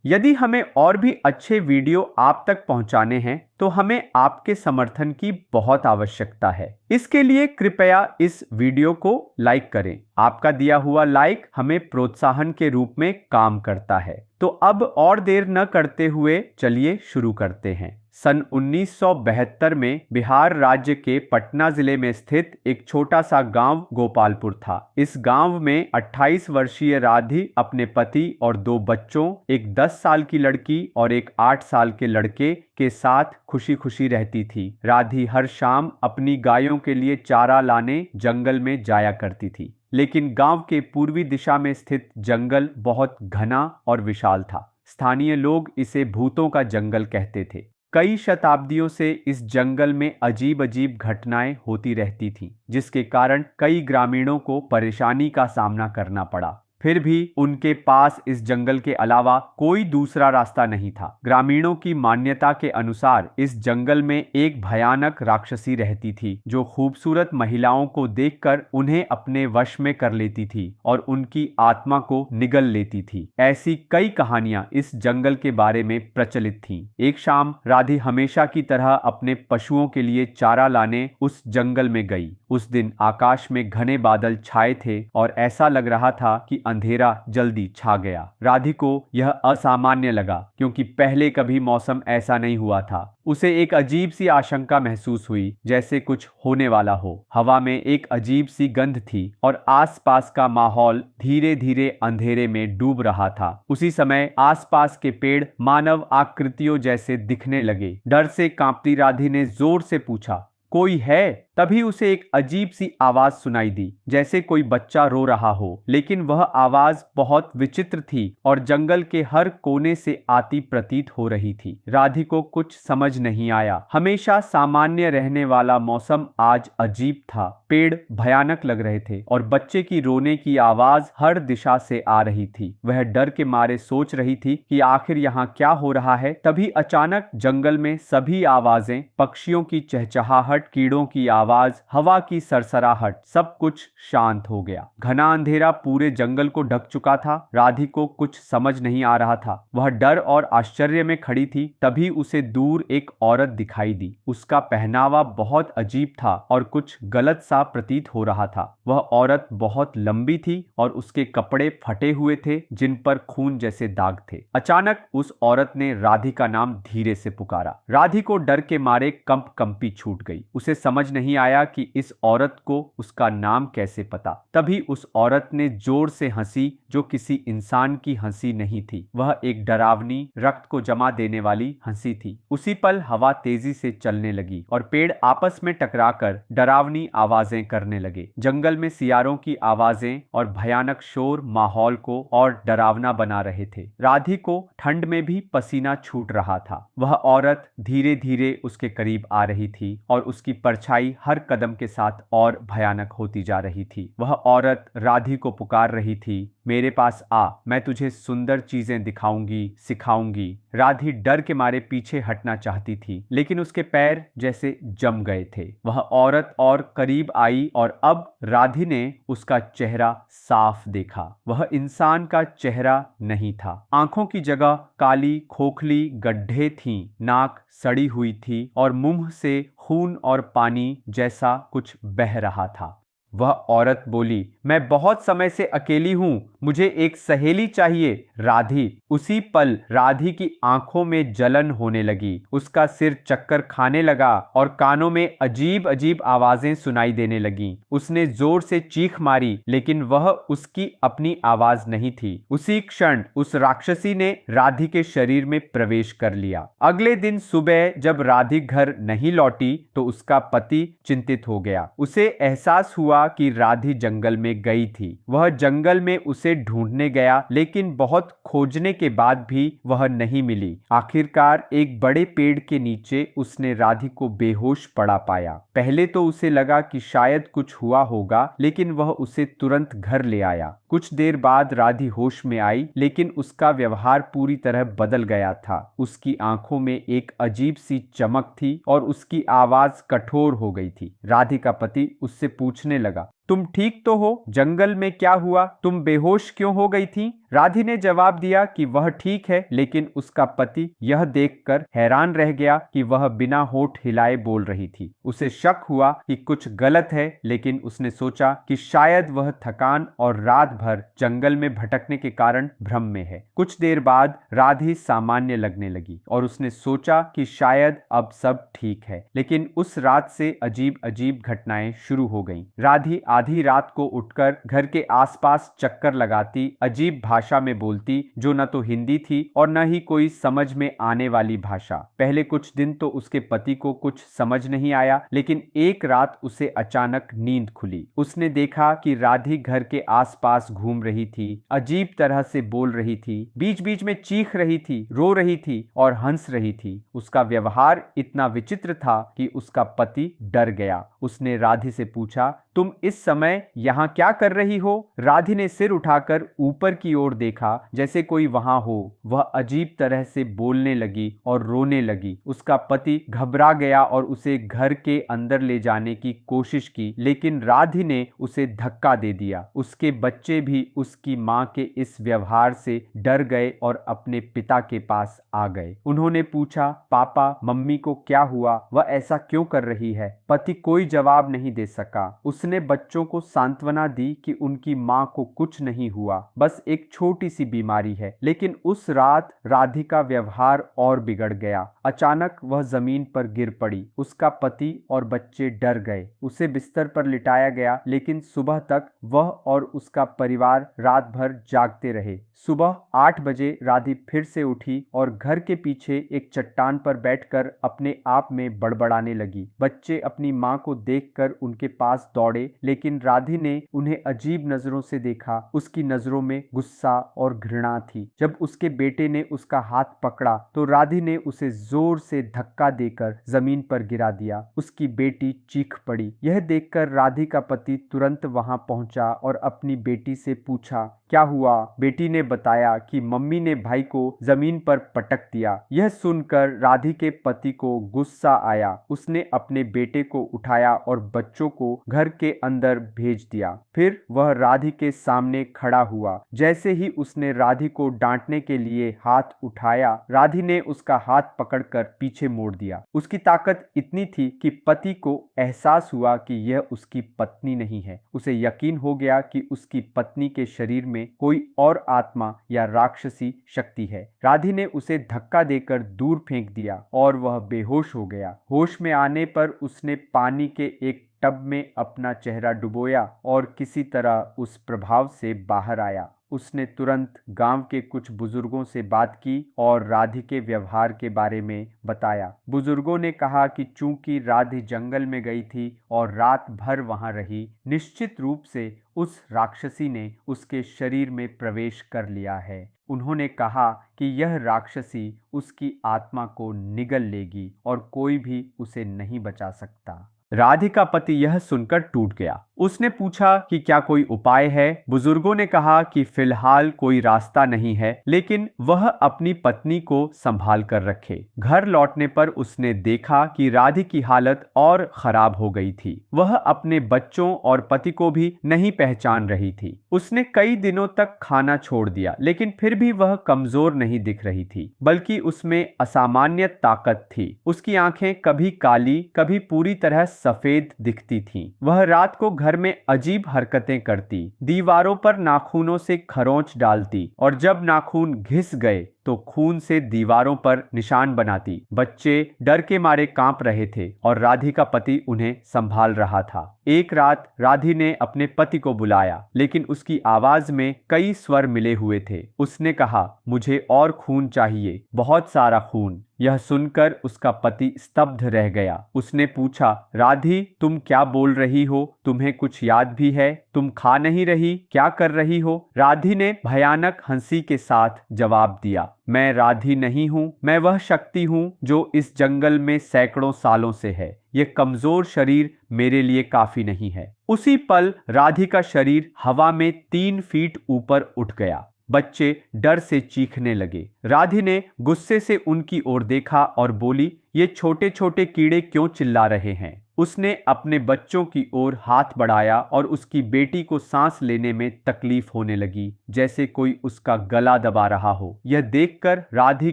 यदि हमें और भी अच्छे वीडियो आप तक पहुंचाने हैं तो हमें आपके समर्थन की बहुत आवश्यकता है। इसके लिए कृपया इस वीडियो को लाइक करें। आपका दिया हुआ लाइक हमें प्रोत्साहन के रूप में काम करता है। तो अब और देर न करते हुए चलिए शुरू करते हैं। सन 1972 में बिहार राज्य के पटना जिले में स्थित एक छोटा सा गांव गोपालपुर था। इस गांव में 28 वर्षीय राधी अपने पति और 2 बच्चों, एक 10 साल की लड़की और एक 8 साल के लड़के के साथ खुशी खुशी रहती थी। राधी हर शाम अपनी गायों के लिए चारा लाने जंगल में जाया करती थी, लेकिन गांव के पूर्वी दिशा में स्थित जंगल बहुत घना और विशाल था। स्थानीय लोग इसे भूतों का जंगल कहते थे। कई शताब्दियों से इस जंगल में अजीब अजीब घटनाएं होती रहती थीं, जिसके कारण कई ग्रामीणों को परेशानी का सामना करना पड़ा। फिर भी उनके पास इस जंगल के अलावा कोई दूसरा रास्ता नहीं था। ग्रामीणों की मान्यता के अनुसार इस जंगल में एक भयानक राक्षसी रहती थी, जो खूबसूरत महिलाओं को देखकर उन्हें अपने वश में कर लेती थी और उनकी आत्मा को निगल लेती थी। ऐसी कई कहानियां इस जंगल के बारे में प्रचलित थीं। एक शाम राधी हमेशा की तरह अपने पशुओं के लिए चारा लाने उस जंगल में गई। उस दिन आकाश में घने बादल छाए थे और ऐसा लग रहा था कि अंधेरा जल्दी छा गया। राधी को यह असामान्य लगा, क्योंकि पहले कभी मौसम ऐसा नहीं हुआ था। उसे एक अजीब सी आशंका महसूस हुई, जैसे कुछ होने वाला हो। हवा में एक अजीब सी गंध थी और आसपास का माहौल धीरे धीरे अंधेरे में डूब रहा था। उसी समय आसपास के पेड़ मानव आकृतियों जैसे दिखने लगे। डर से कांपती राधी ने जोर से पूछा, कोई है? तभी उसे एक अजीब सी आवाज सुनाई दी, जैसे कोई बच्चा रो रहा हो। लेकिन वह आवाज बहुत विचित्र थी और जंगल के हर कोने से आती प्रतीत हो रही थी। राधी को कुछ समझ नहीं आया। हमेशा सामान्य रहने वाला मौसम आज अजीब था। पेड़ भयानक लग रहे थे और बच्चे की रोने की आवाज हर दिशा से आ रही थी। वह डर के मारे सोच रही थी कि आखिर यहाँ क्या हो रहा है। तभी अचानक जंगल में सभी आवाजें, पक्षियों की चहचहाहट, कीड़ों की आवाज, हवा की सरसराहट, सब कुछ शांत हो गया। घना अंधेरा पूरे जंगल को ढक चुका था। राधी को कुछ समझ नहीं आ रहा था। वह डर और आश्चर्य में खड़ी थी। तभी उसे दूर एक औरत दिखाई दी। उसका पहनावा बहुत अजीब था और कुछ गलत सा प्रतीत हो रहा था। वह औरत बहुत लंबी थी और उसके कपड़े फटे हुए थे, जिन पर खून जैसे दाग थे। अचानक उस औरत ने राधी का नाम धीरे से पुकारा। राधी को डर के मारे कंपी छूट गई। उसे समझ नहीं आया कि इस औरत को उसका नाम कैसे पता। तभी उस औरत ने जोर से हंसी, जो किसी इंसान की हंसी नहीं थी। वह एक डरावनी, रक्त को जमा देने वाली हंसी थी। उसी पल हवा तेजी से चलने लगी और पेड़ आपस में टकराकर डरावनी आवाजें करने लगे। जंगल में सियारों की आवाजें और भयानक शोर माहौल को और डरावना बना रहे थे। राधी को ठंड में भी पसीना छूट रहा था। वह औरत धीरे धीरे उसके करीब आ रही थी और उसकी परछाई हर कदम के साथ और भयानक होती जा रही थी। वह औरत राधी को पुकार रही थी, मेरे पास आ, मैं तुझे सुंदर चीजें दिखाऊंगी, सिखाऊंगी। राधी डर के मारे पीछे हटना चाहती थी, लेकिन उसके पैर जैसे जम गए थे। वह औरत और करीब आई और अब राधी ने उसका चेहरा साफ देखा। वह इंसान का चेहरा नहीं था। आंखों की जगह काली खोखली गड्ढे थीं, नाक सड़ी हुई थी और मुंह से खून और पानी जैसा कुछ बह रहा था। वह औरत बोली, मैं बहुत समय से अकेली हूं, मुझे एक सहेली चाहिए, राधी। उसी पल राधी की आंखों में जलन होने लगी। उसका सिर चक्कर खाने लगा और कानों में अजीब अजीब आवाजें सुनाई देने लगीं। उसने जोर से चीख मारी, लेकिन वह उसकी अपनी आवाज नहीं थी। उसी क्षण उस राक्षसी ने राधी के शरीर में प्रवेश कर लिया। अगले दिन सुबह जब राधी घर नहीं लौटी तो उसका पति चिंतित हो गया। उसे एहसास हुआ कि राधी जंगल में गई थी। वह जंगल में उसे ढूंढने गया, लेकिन बहुत खोजने के बाद भी वह नहीं मिली। आखिरकार एक बड़े पेड़ के नीचे उसने राधी को बेहोश पड़ा पाया। पहले तो उसे लगा कि शायद कुछ हुआ होगा, लेकिन वह उसे तुरंत घर ले आया। कुछ देर बाद राधी होश में आई, लेकिन उसका व्यवहार पूरी तरह बदल गया था। उसकी आंखों में एक अजीब सी चमक थी और उसकी आवाज कठोर हो गई थी। राधी का पति उससे पूछने लगा, तुम ठीक तो हो? जंगल में क्या हुआ? तुम बेहोश क्यों हो गई थी? राधी ने जवाब दिया कि वह ठीक है, लेकिन उसका पति यह देखकर हैरान रह गया कि वह बिना होठ हिलाए बोल रही थी। उसे शक हुआ कि कुछ गलत है, लेकिन उसने सोचा कि शायद वह थकान और रात भर जंगल में भटकने के कारण भ्रम में है। कुछ देर बाद राधी सामान्य लगने लगी और उसने सोचा कि शायद अब सब ठीक है, लेकिन उस रात से अजीब अजीब घटनाएं शुरू हो गईं। राधी आधी रात को उठकर घर के आसपास चक्कर लगाती, अजीब भाषा में बोलती जो न तो हिंदी थी और न ही कोई समझ में आने वाली भाषा। पहले कुछ दिन तो उसके पति को कुछ समझ नहीं आया, लेकिन एक रात उसे अचानक नींद खुली। उसने देखा कि राधी घर के आसपास घूम रही थी, अजीब तरह से बोल रही थी, बीच बीच में चीख रही थी, रो रही थी और हंस रही थी। उसका व्यवहार इतना विचित्र था कि उसका पति डर गया। उसने राधी से पूछा, तुम इस समय यहाँ क्या कर रही हो? राधी ने सिर उठाकर ऊपर की ओर देखा, जैसे कोई वहां हो। वह अजीब तरह से बोलने लगी और रोने लगी। उसका पति घबरा गया और उसे घर के अंदर ले जाने की कोशिश की, लेकिन राधी ने उसे धक्का दे दिया। उसके बच्चे भी उसकी मां के इस व्यवहार से डर गए और अपने पिता के पास आ गए। उन्होंने पूछा, पापा, मम्मी को क्या हुआ? वह ऐसा क्यों कर रही है? पति कोई जवाब नहीं दे सका। उसने बच्चों को सांत्वना दी कि उनकी मां को कुछ नहीं हुआ, बस एक छोटी सी बीमारी है। लेकिन उस रात राधिका व्यवहार और बिगड़ गया। अचानक वह जमीन पर गिर पड़ी। उसका पति और बच्चे डर गए। उसे बिस्तर पर लिटाया गया, लेकिन सुबह तक वह और उसका परिवार रात भर जागते रहे। सुबह 8 बजे राधी फिर से उठी और घर के पीछे एक चट्टान पर बैठकर अपने आप में बड़बड़ाने लगी। बच्चे अपनी मां को देखकर उनके पास दौड़े, लेकिन राधी ने उन्हें अजीब नजरों से देखा। उसकी नजरों में गुस्सा और घृणा थी। जब उसके बेटे ने उसका हाथ पकड़ा तो राधी ने उसे जोर से धक्का देकर जमीन पर गिरा दिया। उसकी बेटी चीख पड़ी। यह देखकर राधी का पति तुरंत वहां पहुंचा और अपनी बेटी से पूछा, क्या हुआ? बेटी ने बताया कि मम्मी ने भाई को जमीन पर पटक दिया। यह सुनकर राधी के पति को गुस्सा आया। उसने अपने बेटे को उठाया और बच्चों को घर के अंदर भेज दिया। फिर वह राधी के सामने खड़ा हुआ। जैसे ही उसने राधी को डांटने के लिए हाथ उठाया, राधी ने उसका हाथ पकड़कर पीछे मोड़ दिया। उसकी ताकत इतनी थी कि पति को एहसास हुआ कि यह उसकी पत्नी नहीं है। उसे यकीन हो गया कि उसकी पत्नी के शरीर में कोई और आत्मा या राक्षसी शक्ति है। राधी ने उसे धक्का देकर दूर फेंक दिया और वह बेहोश हो गया। होश में आने पर उसने पानी के एक टब में अपना चेहरा डुबोया और किसी तरह उस प्रभाव से बाहर आया। उसने तुरंत गांव के कुछ बुजुर्गों से बात की और राधी के व्यवहार के बारे में बताया। बुजुर्गों ने कहा कि चूंकि राधी जंगल में गई थी और रात भर वहां रही, निश्चित रूप से उस राक्षसी ने उसके शरीर में प्रवेश कर लिया है। उन्होंने कहा कि यह राक्षसी उसकी आत्मा को निगल लेगी और कोई भी उसे नहीं बचा सकता। राधी का पति यह सुनकर टूट गया। उसने पूछा कि क्या कोई उपाय है? बुजुर्गों ने कहा कि फिलहाल कोई रास्ता नहीं है, लेकिन वह अपनी पत्नी को संभाल कर रखे। घर लौटने पर उसने देखा कि राधी की हालत और खराब हो गई थी। वह अपने बच्चों और पति को भी नहीं पहचान रही थी। उसने कई दिनों तक खाना छोड़ दिया, लेकिन फिर भी वह कमजोर नहीं दिख रही थी, बल्कि उसमें असामान्य ताकत थी। उसकी आंखें कभी काली, कभी पूरी तरह सफेद दिखती थीं। वह रात को घर में अजीब हरकतें करती, दीवारों पर नाखूनों से खरोंच डालती और जब नाखून घिस गए तो खून से दीवारों पर निशान बनाती। बच्चे डर के मारे कांप रहे थे और राधी का पति उन्हें संभाल रहा था। एक रात राधी ने अपने पति को बुलाया, लेकिन उसकी आवाज में कई स्वर मिले हुए थे। उसने कहा, मुझे और खून चाहिए, बहुत सारा खून। यह सुनकर उसका पति स्तब्ध रह गया। उसने पूछा, राधी, तुम क्या बोल रही हो? तुम्हें कुछ याद भी है? तुम खा नहीं रही? क्या कर रही हो? राधी ने भयानक हंसी के साथ जवाब दिया, मैं राधी नहीं हूँ, मैं वह शक्ति हूँ जो इस जंगल में सैकड़ों सालों से है। ये कमजोर शरीर मेरे लिए काफी नहीं है। उसी पल राधी का शरीर हवा में 3 फीट ऊपर उठ गया। बच्चे डर से चीखने लगे। राधी ने गुस्से से उनकी ओर देखा और बोली, ये छोटे छोटे कीड़े क्यों चिल्ला रहे हैं? उसने अपने बच्चों की ओर हाथ बढ़ाया और उसकी बेटी को सांस लेने में तकलीफ होने लगी, जैसे कोई उसका गला दबा रहा हो। यह देखकर राधी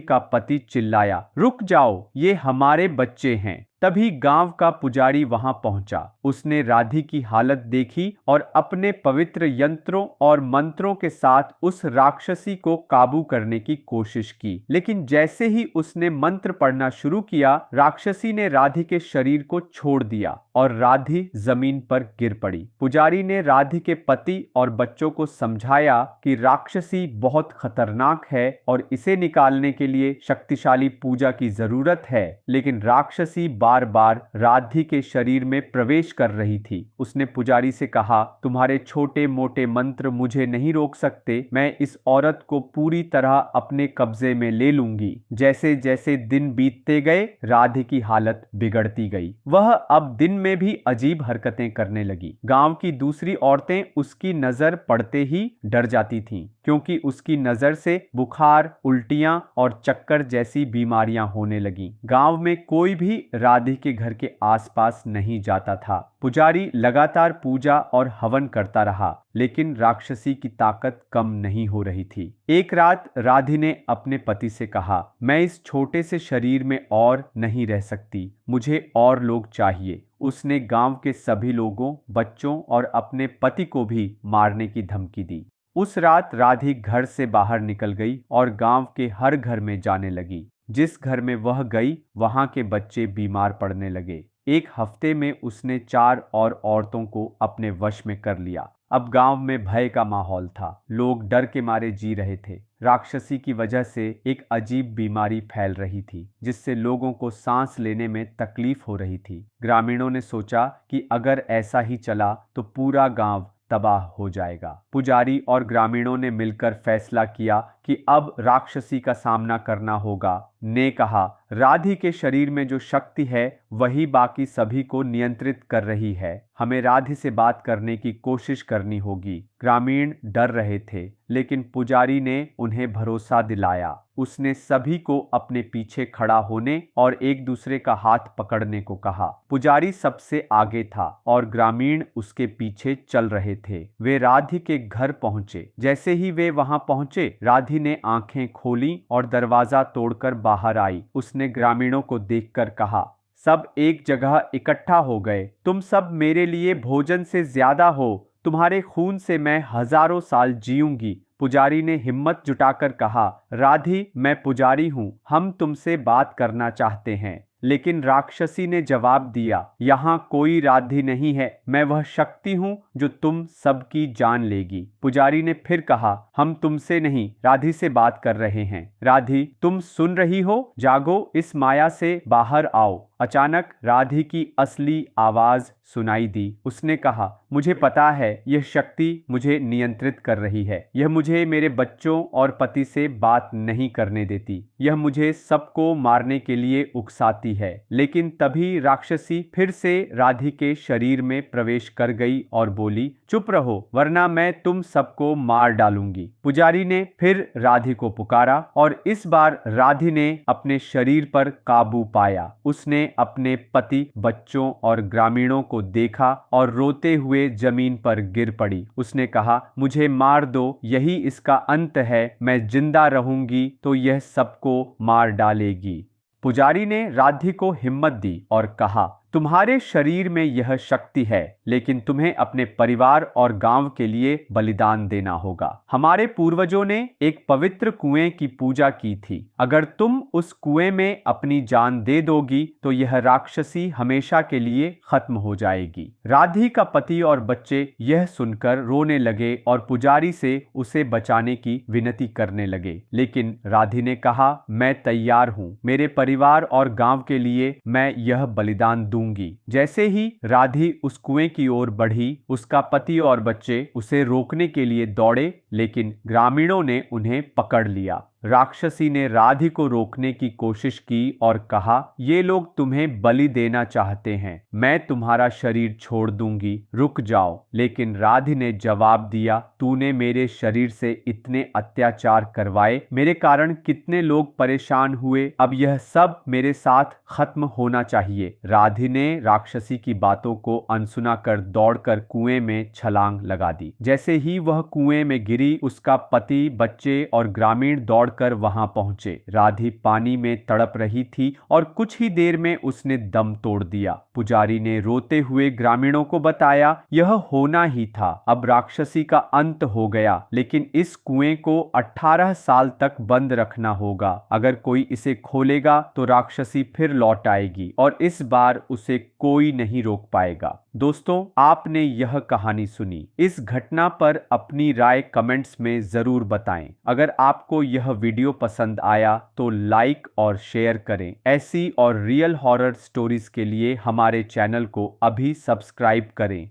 का पति चिल्लाया, रुक जाओ, ये हमारे बच्चे हैं। तभी गांव का पुजारी वहां पहुंचा। उसने राधी की हालत देखी और अपने पवित्र यंत्रों और मंत्रों के साथ उस राक्षसी को काबू करने की कोशिश की, लेकिन जैसे ही उसने मंत्र पढ़ना शुरू किया, राक्षसी ने राधी के शरीर को छोड़ दिया और राधी जमीन पर गिर पड़ी। पुजारी ने राधी के पति और बच्चों को समझाया कि राक्षसी बहुत खतरनाक है और इसे निकालने के लिए शक्तिशाली पूजा की जरूरत है, लेकिन राक्षसी बार बार राधी के शरीर में प्रवेश कर रही थी। उसने पुजारी से कहा, तुम्हारे छोटे मोटे मंत्र मुझे नहीं रोक सकते, मैं इस औरत को पूरी तरह अपने कब्जे में ले लूंगी। जैसे जैसे दिन बीतते गए, राधी की हालत बिगड़ती गई। वह अब दिन में भी अजीब हरकतें करने लगी। गांव की दूसरी औरतें उसकी नजर पड़ते ही डर जाती थीं, क्योंकि उसकी नजर से बुखार, उल्टियां और चक्कर जैसी बीमारियां होने लगीं। गांव में कोई भी राधी के घर के आसपास नहीं जाता था। पुजारी लगातार पूजा और हवन करता रहा, लेकिन राक्षसी की ताकत कम नहीं हो रही थी। एक रात राधी ने अपने पति से कहा, मैं इस छोटे से शरीर में और नहीं रह सकती, मुझे और लोग चाहिए। उसने गांव के सभी लोगों, बच्चों और अपने पति को भी मारने की धमकी दी। उस रात राधी घर से बाहर निकल गई और गांव के हर घर में जाने लगी। जिस घर में वह गई, वहां के बच्चे बीमार पड़ने लगे। एक हफ्ते में उसने 4 और औरतों को अपने वश में कर लिया। अब गांव में भय का माहौल था। लोग डर के मारे जी रहे थे। राक्षसी की वजह से एक अजीब बीमारी फैल रही थी, जिससे लोगों को सांस लेने में तकलीफ हो रही थी। ग्रामीणों ने सोचा कि अगर ऐसा ही चला तो पूरा गांव तबाह हो जाएगा। पुजारी और ग्रामीणों ने मिलकर फैसला किया कि अब राक्षसी का सामना करना होगा। ने कहा, राधी के शरीर में जो शक्ति है वही बाकी सभी को नियंत्रित कर रही है। हमें राधी से बात करने की कोशिश करनी होगी। ग्रामीण डर रहे थे, लेकिन पुजारी ने उन्हें भरोसा दिलाया। उसने सभी को अपने पीछे खड़ा होने और एक दूसरे का हाथ पकड़ने को कहा। पुजारी सबसे आगे था और ग्रामीण उसके पीछे चल रहे थे। वे राधी के घर पहुंचे। जैसे ही वे वहां पहुंचे, राधी ने आंखें खोली और दरवाजा तोड़कर बाहर आई। उसने ग्रामीणों को देखकर कहा, सब एक जगह इकट्ठा हो गए। तुम सब मेरे लिए भोजन से ज्यादा हो। तुम्हारे खून से मैं हजारों साल जीऊंगी। पुजारी ने हिम्मत जुटाकर कहा, राधी, मैं पुजारी हूं, हम तुमसे बात करना चाहते हैं। लेकिन राक्षसी ने जवाब दिया, यहाँ कोई राधी नहीं है, मैं वह शक्ति हूँ जो तुम सबकी जान लेगी। पुजारी ने फिर कहा, हम तुमसे नहीं, राधी से बात कर रहे हैं। राधी, तुम सुन रही हो? जागो, इस माया से बाहर आओ। अचानक राधी की असली आवाज सुनाई दी। उसने कहा, मुझे पता है यह शक्ति मुझे नियंत्रित कर रही है। यह मुझे मेरे बच्चों और पति से बात नहीं करने देती। यह मुझे सबको मारने के लिए उकसाती है। लेकिन तभी राक्षसी फिर से राधी के शरीर में प्रवेश कर गई और बोली, चुप रहो, वरना मैं तुम सबको मार डालूंगी। पुजारी ने फिर राधी को पुकारा और इस बार राधी ने अपने शरीर पर काबू पाया। उसने अपने पति, बच्चों और ग्रामीणों को देखा और रोते हुए जमीन पर गिर पड़ी। उसने कहा, मुझे मार दो, यही इसका अंत है। मैं जिंदा रहूंगी तो यह सबको मार डालेगी। पुजारी ने राधी को हिम्मत दी और कहा, तुम्हारे शरीर में यह शक्ति है, लेकिन तुम्हें अपने परिवार और गांव के लिए बलिदान देना होगा। हमारे पूर्वजों ने एक पवित्र कुएं की पूजा की थी। अगर तुम उस कुएं में अपनी जान दे दोगी तो यह राक्षसी हमेशा के लिए खत्म हो जाएगी। राधी का पति और बच्चे यह सुनकर रोने लगे और पुजारी से उसे बचाने की विनती करने लगे। लेकिन राधी ने कहा, मैं तैयार हूं, मेरे परिवार और गांव के लिए मैं यह बलिदान दूंगी। जैसे ही राधी उस कुएं की ओर बढ़ी, उसका पति और बच्चे उसे रोकने के लिए दौड़े, लेकिन ग्रामीणों ने उन्हें पकड़ लिया। राक्षसी ने राधि को रोकने की कोशिश की और कहा, ये लोग तुम्हें बलि देना चाहते हैं, मैं तुम्हारा शरीर छोड़ दूंगी, रुक जाओ। लेकिन राधि ने जवाब दिया, तूने मेरे शरीर से इतने अत्याचार करवाए, मेरे कारण कितने लोग परेशान हुए, अब यह सब मेरे साथ खत्म होना चाहिए। राधि ने राक्षसी की बातों को अनसुना कर दौड़कर कुएं में छलांग लगा दी। जैसे ही वह कुएं में गिरी, उसका पति, बच्चे और ग्रामीण दौड़कर वहां पहुंचे। राधि पानी में तड़प रही थी और कुछ ही देर में उसने दम तोड़ दिया। पुजारी ने रोते हुए ग्रामीणों को बताया, यह होना ही था, अब राक्षसी का अंत हो गया, लेकिन इस कुएं को 18 साल तक बंद रखना होगा। अगर कोई इसे खोलेगा तो राक्षसी फिर लौट आएगी और इस बार उसे कोई नहीं रोक पाएगा। दोस्तों, आपने यह कहानी सुनी। इस घटना पर अपनी राय कमेंट्स में जरूर बताएं। अगर आपको यह वीडियो पसंद आया तो लाइक और शेयर करें। ऐसी और रियल हॉरर स्टोरीज के लिए हमारे चैनल को अभी सब्सक्राइब करें।